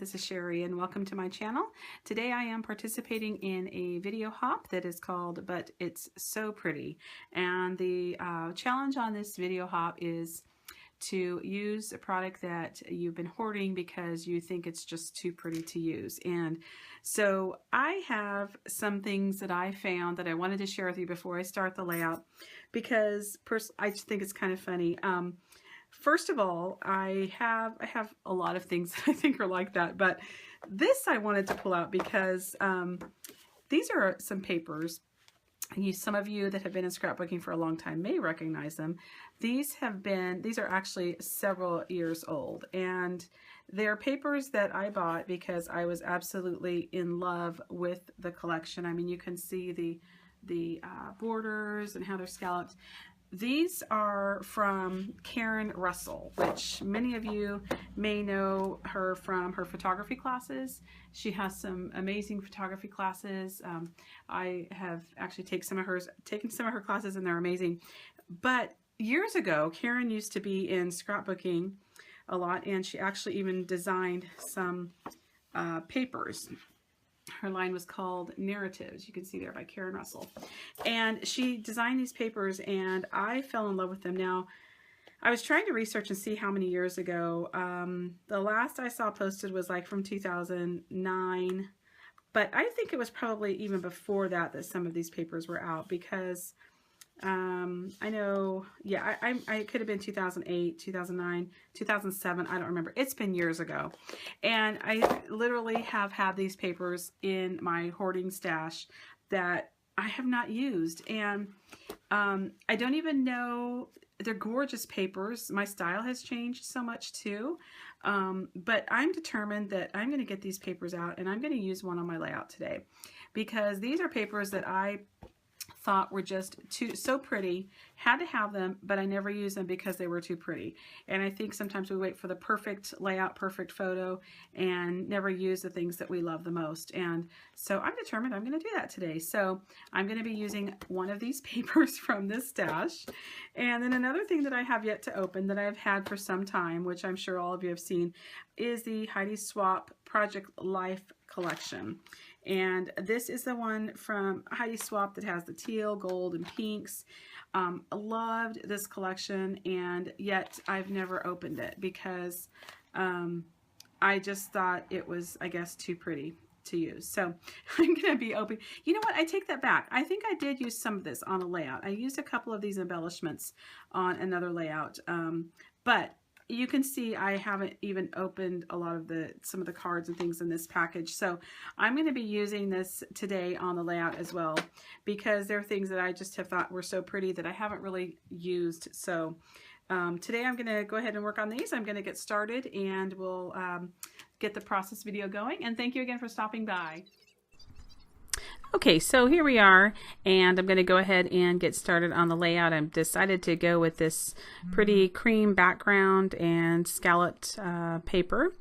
this is Sherry and welcome to my channel. Today I am participating in a video hop that is called But It's So Pretty, and the challenge on this video hop is to use a product that you've been hoarding because you think it's just too pretty to use. And so I have some things that I found that I wanted to share with you before I start the layout, because I just think it's kind of funny. First of all, I have a lot of things that I think are like that, but this I wanted to pull out because these are some papers. Some of you that have been in scrapbooking for a long time may recognize them. These are actually several years old, and they're papers that I bought because I was absolutely in love with the collection. I mean, you can see the borders and how they're scalloped. These are from Karen Russell, which many of you may know her from her photography classes. She has some amazing photography classes. I have actually taken some of her classes, and they're amazing. But years ago, Karen used to be in scrapbooking a lot, and she actually even designed some papers. Her line was called Narratives. You can see there by Karen Russell. And she designed these papers, and I fell in love with them. Now, I was trying to research and see how many years ago. The last I saw posted was like from 2009. But I think it was probably even before that some of these papers were out, because I know, yeah, I could have been 2008, 2009, 2007. I don't remember. It's been years ago. And I literally have had these papers in my hoarding stash that I have not used. And I don't even know, they're gorgeous papers. My style has changed so much too. But I'm determined that I'm going to get these papers out, and I'm going to use one on my layout today, because these are papers that I thought were just so pretty, had to have them, but I never used them because they were too pretty. And I think sometimes we wait for the perfect layout, perfect photo, and never use the things that we love the most. And so I'm determined I'm going to do that today. So I'm going to be using one of these papers from this stash. And then another thing that I have yet to open that I've had for some time, which I'm sure all of you have seen, is the Heidi Swapp Project Life collection. And this is the one from Heidi Swapp that has the teal, gold, and pinks. Loved this collection, and yet I've never opened it because I just thought it was, I guess, too pretty to use. So I'm going to be opening. You know what? I take that back. I think I did use some of this on a layout. I used a couple of these embellishments on another layout, but you can see I haven't even opened a lot of some of the cards and things in this package. So I'm going to be using this today on the layout as well, because there are things that I just have thought were so pretty that I haven't really used. So today I'm going to go ahead and work on these. I'm going to get started, and we'll get the process video going. And thank you again for stopping by. Okay, so here we are, and I'm going to go ahead and get started on the layout. I've decided to go with this pretty cream background and scalloped paper.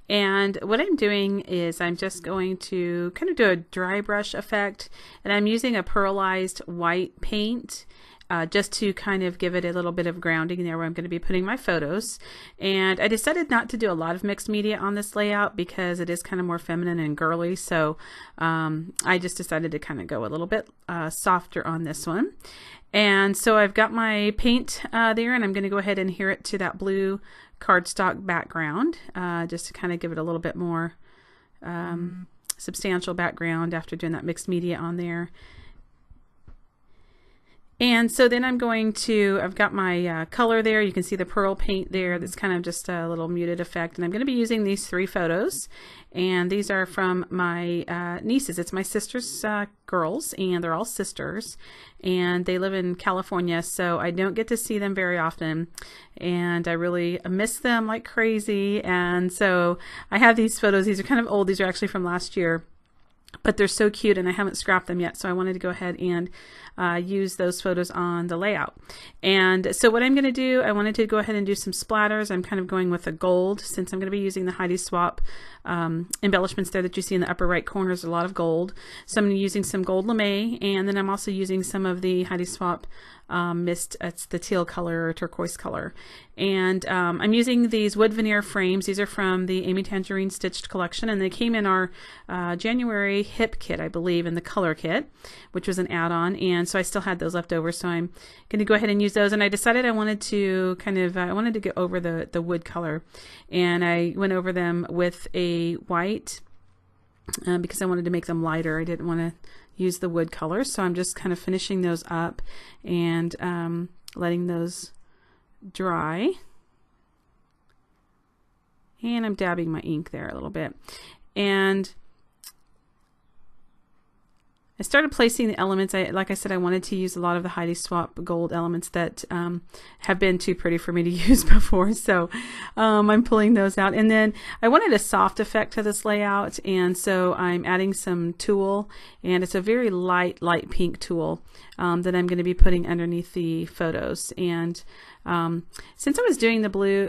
And what I'm doing is I'm just going to kind of do a dry brush effect, and I'm using a pearlized white paint just to kind of give it a little bit of grounding there where I'm going to be putting my photos. And I decided not to do a lot of mixed media on this layout because it is kind of more feminine and girly. So I just decided to kind of go a little bit softer on this one. And so I've got my paint there, and I'm going to go ahead and adhere it to that blue cardstock background just to kind of give it a little bit more substantial background after doing that mixed media on there. And so then I've got my color there. You can see the pearl paint there. That's kind of just a little muted effect. And I'm going to be using these 3 photos. And these are from my nieces. It's my sister's girls, and they're all sisters. And they live in California, so I don't get to see them very often. And I really miss them like crazy. And so I have these photos. These are kind of old. These are actually from last year. But they're so cute, and I haven't scrapped them yet, so I wanted to go ahead and use those photos on the layout. And so what I'm going to do, I wanted to go ahead and do some splatters. I'm kind of going with a gold since I'm going to be using the Heidi Swapp embellishments there that you see in the upper right corner. There's a lot of gold. So I'm using some gold lame, and then I'm also using some of the Heidi Swapp mist. It's the teal color or turquoise color. And I'm using these wood veneer frames. These are from the Amy Tangerine Stitched collection, and they came in our January hip kit, I believe, in the color kit, which was an add-on. And so I still had those left over, so I'm going to go ahead and use those. And I decided I wanted to kind of I wanted to get over the wood color, and I went over them with a white because I wanted to make them lighter. I didn't want to use the wood color, so I'm just kind of finishing those up and letting those dry. And I'm dabbing my ink there a little bit. And I started placing the elements. Like I said, I wanted to use a lot of the Heidi Swapp gold elements that have been too pretty for me to use before. So I'm pulling those out. And then I wanted a soft effect to this layout. And so I'm adding some tulle. And it's a very light pink tulle that I'm going to be putting underneath the photos. And since I was doing the blue,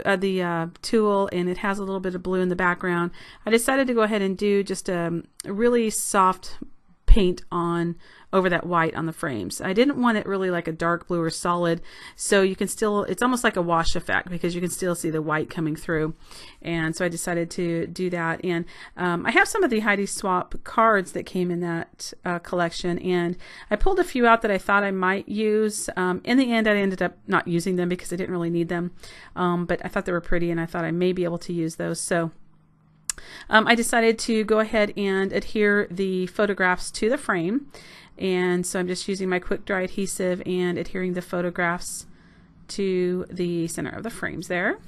tulle, and it has a little bit of blue in the background, I decided to go ahead and do just a really soft paint on over that white on the frames. I didn't want it really like a dark blue or solid, so you can still, it's almost like a wash effect because you can still see the white coming through. And so I decided to do that. And I have some of the Heidi Swapp cards that came in that collection, and I pulled a few out that I thought I might use. In the end, I ended up not using them because I didn't really need them, but I thought they were pretty, and I thought I may be able to use those. So I decided to go ahead and adhere the photographs to the frame, and so I'm just using my quick dry adhesive and adhering the photographs to the center of the frames there.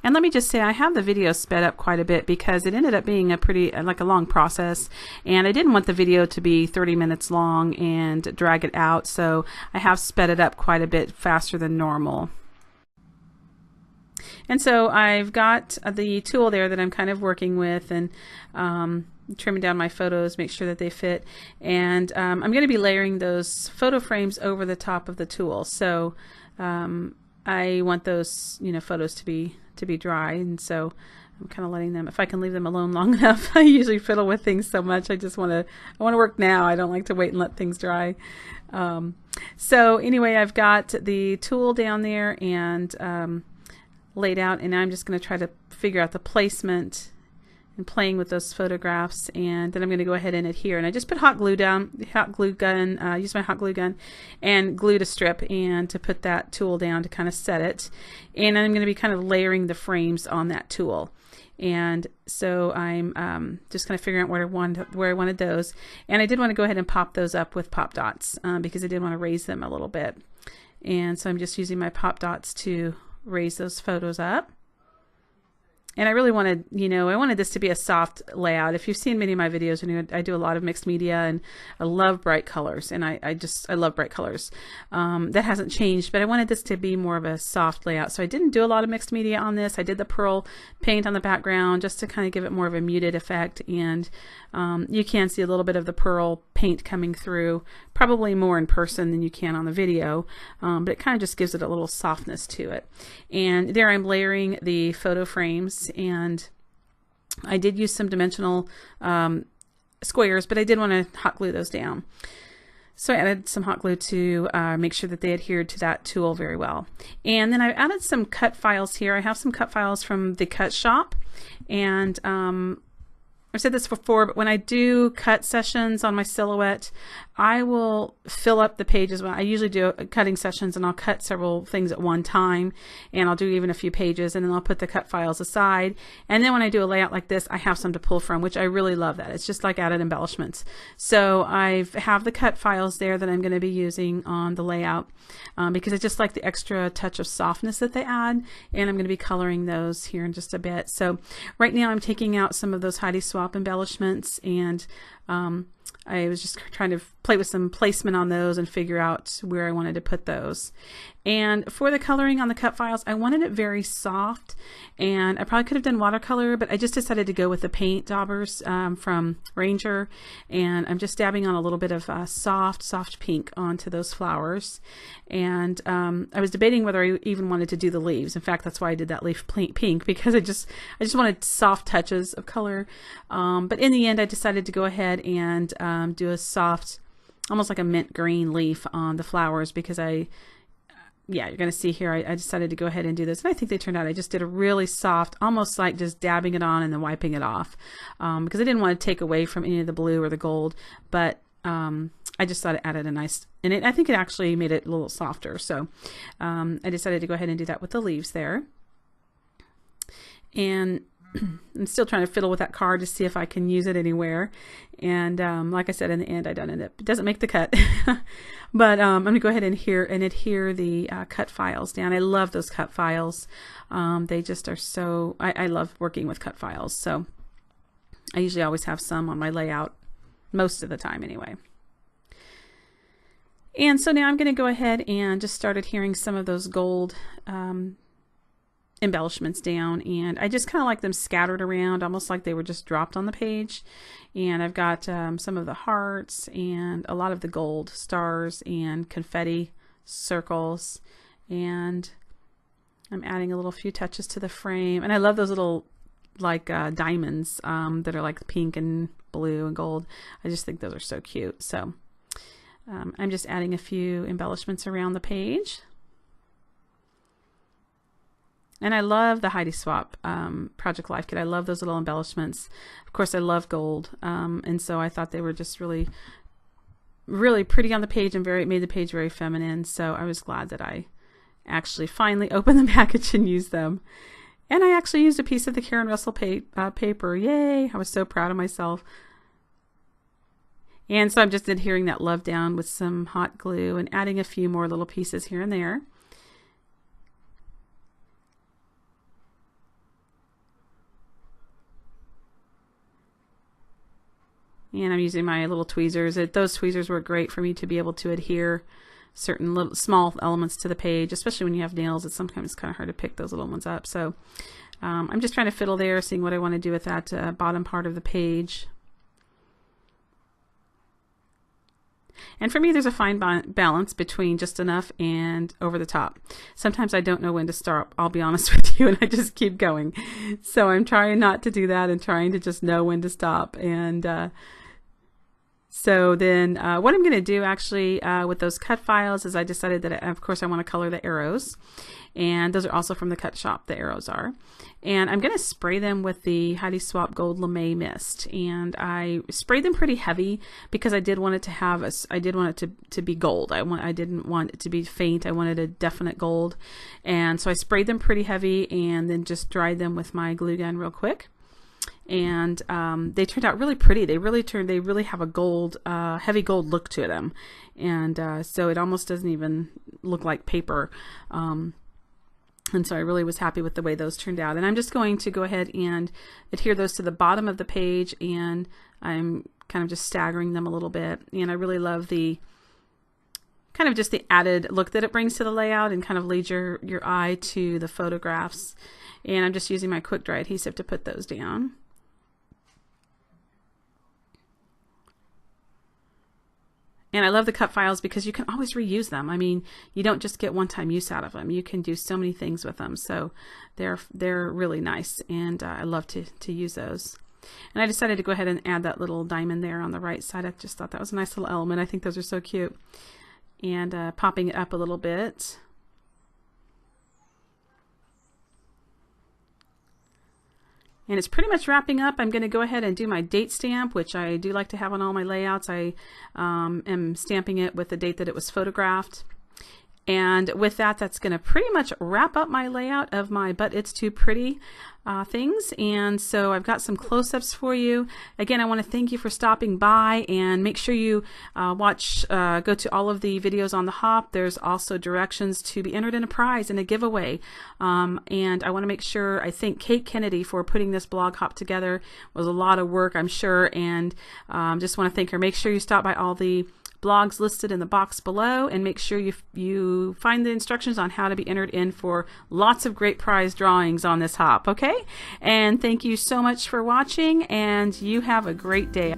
And let me just say, I have the video sped up quite a bit because it ended up being a pretty like a long process, and I didn't want the video to be 30 minutes long and drag it out, so I have sped it up quite a bit faster than normal. And so I've got the tool there that I'm kind of working with, and trimming down my photos, make sure that they fit. And I'm going to be layering those photo frames over the top of the tool. So I want those, photos to be dry, and so I'm kind of letting them, if I can leave them alone long enough. I usually fiddle with things so much. I want to work now. I don't like to wait and let things dry. So anyway, I've got the tool down there and laid out, and now I'm just going to try to figure out the placement and playing with those photographs, and then I'm going to go ahead and adhere. And I just put hot glue down, use my hot glue gun and glued a strip and to put that tool down to kind of set it. And I'm going to be kind of layering the frames on that tool. And so I'm just kind of figuring out where I wanted those. And I did want to go ahead and pop those up with pop dots because I did want to raise them a little bit. And so I'm just using my pop dots to raise those photos up. And I really wanted, I wanted this to be a soft layout. If you've seen many of my videos, I do a lot of mixed media, and I love bright colors, and I love bright colors. That hasn't changed, but I wanted this to be more of a soft layout. So I didn't do a lot of mixed media on this. I did the pearl paint on the background just to kind of give it more of a muted effect, and you can see a little bit of the pearl paint coming through, probably more in person than you can on the video, but it kind of just gives it a little softness to it. And there I'm layering the photo frames, and I did use some dimensional squares, but I did want to hot glue those down. So I added some hot glue to make sure that they adhered to that tool very well. And then I added some cut files here. I have some cut files from the Cut Shop, and I've said this before, but when I do cut sessions on my silhouette, I will fill up the pages. I usually do cutting sessions, and I'll cut several things at one time, and I'll do even a few pages, and then I'll put the cut files aside. And then when I do a layout like this, I have some to pull from, which I really love that. It's just like added embellishments. So I have the cut files there that I'm going to be using on the layout because I just like the extra touch of softness that they add, and I'm going to be coloring those here in just a bit. So right now I'm taking out some of those Heidi Swapp embellishments and I was just trying to play with some placement on those and figure out where I wanted to put those. And for the coloring on the cut files, I wanted it very soft, and I probably could have done watercolor, but I just decided to go with the paint daubers from Ranger, and I'm just dabbing on a little bit of soft pink onto those flowers. And I was debating whether I even wanted to do the leaves. In fact, that's why I did that leaf pink, because I just wanted soft touches of color. But in the end, I decided to go ahead and do a soft, almost like a mint green leaf on the flowers, because yeah, you're going to see here, I decided to go ahead and do this. And I think they turned out, I just did a really soft, almost like just dabbing it on and then wiping it off, because I didn't want to take away from any of the blue or the gold, but I just thought it added a nice, and I think it actually made it a little softer. So I decided to go ahead and do that with the leaves there. And I'm still trying to fiddle with that card to see if I can use it anywhere. And like I said, in the end, it doesn't make the cut. But I'm going to go ahead and adhere the cut files down. I love those cut files. They just are so, I love working with cut files. So I usually always have some on my layout, most of the time anyway. And so now I'm going to go ahead and just start adhering some of those gold embellishments down, and I just kind of like them scattered around, almost like they were just dropped on the page. And I've got some of the hearts and a lot of the gold stars and confetti circles, and I'm adding a little few touches to the frame. And I love those little like diamonds that are like pink and blue and gold. I just think those are so cute. So I'm just adding a few embellishments around the page. And I love the Heidi Swapp Project Life Kit. I love those little embellishments. Of course, I love gold. And so I thought they were just really, really pretty on the page and made the page very feminine. So I was glad that I actually finally opened the package and used them. And I actually used a piece of the Karen Russell paper. Yay! I was so proud of myself. And so I'm just adhering that love down with some hot glue and adding a few more little pieces here and there. And I'm using my little tweezers. Those tweezers were great for me to be able to adhere certain little small elements to the page, especially when you have nails. It's sometimes kind of hard to pick those little ones up. So I'm just trying to fiddle there, seeing what I want to do with that bottom part of the page. And for me, there's a fine balance between just enough and over the top. Sometimes I don't know when to stop, I'll be honest with you, and I just keep going. So I'm trying not to do that and trying to just know when to stop. And so then what I'm going to do actually with those cut files is I decided that, of course, I want to color the arrows. And those are also from the Cut Shop, the arrows are. And I'm going to spray them with the Heidi Swapp Gold Lame Mist. And I sprayed them pretty heavy because I did want it to have I did want it to be gold. I didn't want it to be faint. I wanted a definite gold. And so I sprayed them pretty heavy and then just dried them with my glue gun real quick. And they turned out really pretty. They really have a gold, heavy gold look to them. And so it almost doesn't even look like paper. And so I really was happy with the way those turned out. And I'm just going to go ahead and adhere those to the bottom of the page, and I'm kind of just staggering them a little bit. And I really love the kind of just the added look that it brings to the layout and kind of leads your eye to the photographs. And I'm just using my quick dry adhesive to put those down. And I love the cut files because you can always reuse them. I mean, you don't just get one-time use out of them. You can do so many things with them. So they're really nice, and I love to use those. And I decided to go ahead and add that little diamond there on the right side. I just thought that was a nice little element. I think those are so cute. And popping it up a little bit. And it's pretty much wrapping up. I'm going to go ahead and do my date stamp, which I do like to have on all my layouts. I am stamping it with the date that it was photographed. And with that, that's going to pretty much wrap up my layout of my But It's Too Pretty things. And so I've got some close-ups for you. Again, I want to thank you for stopping by, and make sure you go to all of the videos on the hop. There's also directions to be entered in a prize and a giveaway. And I want to make sure, I thank Kate Kennedy for putting this blog hop together. It was a lot of work, I'm sure, and just want to thank her. Make sure you stop by all the blogs listed in the box below, and make sure you find the instructions on how to be entered in for lots of great prize drawings on this hop. Okay, and thank you so much for watching, and you have a great day.